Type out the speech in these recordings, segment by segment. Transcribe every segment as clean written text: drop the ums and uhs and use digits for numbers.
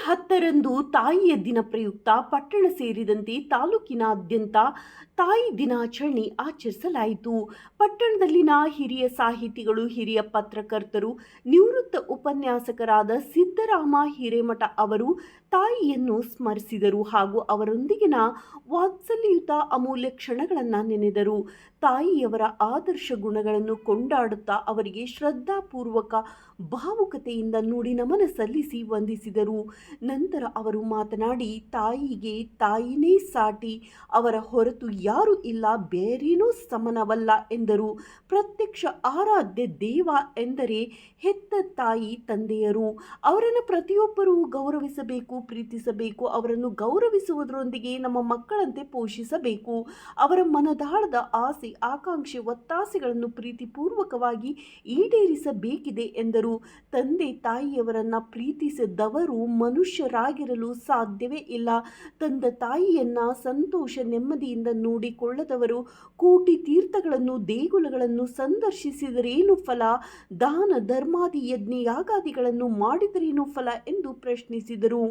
10ರಂದು ತಾಯಿಯ ದಿನ ಪ್ರಯುಕ್ತ ಪಟ್ಟಣ ಸೇರಿದಂತೆ ತಾಲೂಕಿನಾದ್ಯಂತ ತಾಯಿ ದಿನಾಚರಣೆ ಆಚರಿಸಲಾಯಿತು. ಪಟ್ಟಣದಲ್ಲಿನ ಹಿರಿಯ ಸಾಹಿತಿಗಳು, ಹಿರಿಯ ಪತ್ರಕರ್ತರು, ನಿವೃತ್ತ ಉಪನ್ಯಾಸಕರಾದ ಸಿದ್ದರಾಮ ಹಿರೇಮಠ ಅವರು ತಾಯಿಯನ್ನು ಸ್ಮರಿಸಿದರು ಹಾಗೂ ಅವರೊಂದಿಗಿನ ವಾತ್ಸಲ್ಯಯುತ ಅಮೂಲ್ಯ ಕ್ಷಣಗಳನ್ನು ನೆನೆದರು. ತಾಯಿಯವರ ಆದರ್ಶ ಗುಣಗಳನ್ನು ಕೊಂಡಾಡುತ್ತಾ ಅವರಿಗೆ ಶ್ರದ್ಧಾಪೂರ್ವಕ ಭಾವುಕತೆಯಿಂದ ನುಡಿ ನಮನ ಸಲ್ಲಿಸಿ ವಂದಿಸಿದರು. ನಂತರ ಅವರು ಮಾತನಾಡಿ, ತಾಯಿಗೆ ತಾಯಿನೇ ಸಾಟಿ, ಅವರ ಹೊರತು ಯಾರೂ ಇಲ್ಲ, ಬೇರೇನೂ ಸಮನವಲ್ಲ ಎಂದರು. ಪ್ರತ್ಯಕ್ಷ ಆರಾಧ್ಯ ದೇವ ಎಂದರೆ ಹೆತ್ತ ತಾಯಿ ತಂದೆಯರು. ಅವರನ್ನು ಪ್ರತಿಯೊಬ್ಬರೂ ಗೌರವಿಸಬೇಕು, ಪ್ರೀತಿಸಬೇಕು. ಅವರನ್ನು ಗೌರವಿಸುವುದರೊಂದಿಗೆ ನಮ್ಮ ಮಕ್ಕಳಂತೆ ಪೋಷಿಸಬೇಕು. ಅವರ ಮನದಾಳದ ಆಸೆ, ಆಕಾಂಕ್ಷೆ, ಒತ್ತಾಸೆಗಳನ್ನು ಪ್ರೀತಿಪೂರ್ವಕವಾಗಿ ಈಡೇರಿಸಬೇಕಿದೆ ಎಂದರು. ತಂದೆ ತಾಯಿಯವರನ್ನ ಪ್ರೀತಿಸದವರು ಮನುಷ್ಯರಾಗಿರಲು ಸಾಧ್ಯವೇ ಇಲ್ಲ. ತಂದೆ ತಾಯಿಯನ್ನ ಸಂತೋಷ ನೆಮ್ಮದಿಯಿಂದ ನೋಡಿಕೊಳ್ಳದವರು ಕೋಟಿ ತೀರ್ಥಗಳನ್ನು ದೇಗುಲಗಳನ್ನು ಸಂದರ್ಶಿಸಿದರೇನು ಫಲ, ದಾನ ಧರ್ಮಾದಿ ಯಜ್ಞ ಯಾಗಾದಿಗಳನ್ನು ಮಾಡಿದರೇನು ಫಲ ಎಂದು ಪ್ರಶ್ನಿಸಿದರು.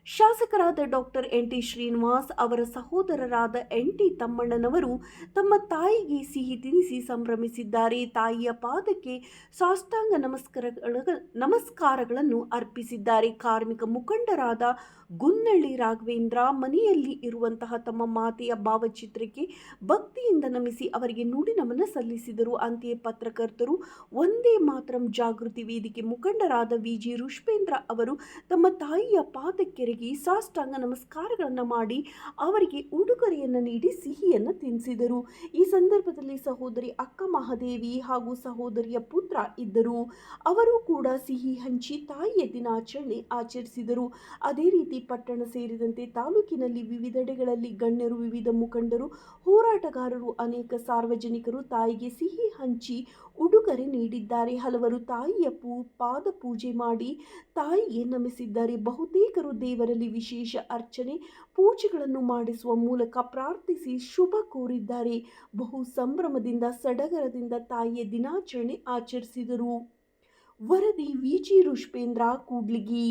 ಶಾಸಕರಾದ ಡಾಕ್ಟರ್ ಎನ್.ಟಿ. ಶ್ರೀನಿವಾಸ್ ಅವರ ಸಹೋದರರಾದ ಎನ್.ಟಿ. ತಮ್ಮಣ್ಣನವರು ತಮ್ಮ ತಾಯಿಗೆ ಸಿಹಿ ತಿನಿಸಿ ಸಂಭ್ರಮಿಸಿದ್ದಾರೆ. ತಾಯಿಯ ಪಾದಕ್ಕೆ ಸಾಷ್ಟಾಂಗ ನಮಸ್ಕಾರಗಳನ್ನು ಅರ್ಪಿಸಿದ್ದಾರೆ. ಕಾರ್ಮಿಕ ಮುಖಂಡರಾದ ಗುನ್ನಳ್ಳಿ ರಾಘವೇಂದ್ರ ಮನೆಯಲ್ಲಿ ಇರುವಂತಹ ತಮ್ಮ ಮಾತೆಯ ಭಾವಚಿತ್ರಕ್ಕೆ ಭಕ್ತಿಯಿಂದ ನಮಿಸಿ ಅವರಿಗೆ ನುಡಿ ನಮನ ಸಲ್ಲಿಸಿದರು. ಅಂತೆಯೇ ಪತ್ರಕರ್ತರು, ಒಂದೇ ಮಾತರಂ ಜಾಗೃತಿ ವೇದಿಕೆ ಮುಖಂಡರಾದ ವಿ.ಜಿ. ರುಷ್ಪೇಂದ್ರ ಅವರು ತಮ್ಮ ತಾಯಿಯ ಪಾದಕ್ಕೆ ಸಾಷ್ಟಾಂಗ ನಮಸ್ಕಾರಗಳನ್ನು ಮಾಡಿ ಅವರಿಗೆ ಉಡುಗೊರೆಯನ್ನು ನೀಡಿ ಸಿಹಿಯನ್ನು ತಿನ್ನಿಸಿದರು. ಈ ಸಂದರ್ಭದಲ್ಲಿ ಸಹೋದರಿ ಅಕ್ಕ ಮಹಾದೇವಿ ಹಾಗೂ ಸಹೋದರಿಯ ಪುತ್ರ ಇದ್ದರು. ಅವರು ಕೂಡ ಸಿಹಿ ಹಂಚಿ ತಾಯಿಯ ದಿನಾಚರಣೆ ಆಚರಿಸಿದರು. ಅದೇ ರೀತಿ ಪಟ್ಟಣ ಸೇರಿದಂತೆ ತಾಲೂಕಿನಲ್ಲಿ ವಿವಿಧೆಡೆಗಳಲ್ಲಿ ಗಣ್ಯರು, ವಿವಿಧ ಮುಖಂಡರು, ಹೋರಾಟಗಾರರು, ಅನೇಕ ಸಾರ್ವಜನಿಕರು ತಾಯಿಗೆ ಸಿಹಿ ಹಂಚಿ ಉಡುಗೊರೆ ನೀಡಿದ್ದಾರೆ. ಹಲವರು ತಾಯಿಯ ಪಾದ ಪೂಜೆ ಮಾಡಿ ತಾಯಿಗೆ ನಮಿಸಿದ್ದಾರೆ. ಬಹುತೇಕರು ದೇವರಲ್ಲಿ ವಿಶೇಷ ಅರ್ಚನೆ, ಪೂಜೆಗಳನ್ನು ಮಾಡಿಸುವ ಮೂಲಕ ಪ್ರಾರ್ಥಿಸಿ ಶುಭ ಕೋರಿದ್ದಾರೆ. ಬಹು ಸಂಭ್ರಮದಿಂದ ಸಡಗರದಿಂದ ತಾಯಿಯ ದಿನಾಚರಣೆ ಆಚರಿಸಿದರು. ವರದಿ ವಿ.ಜಿ. ರುಷ್ಪೇಂದ್ರ, ಕೂಡ್ಲಿಗಿ.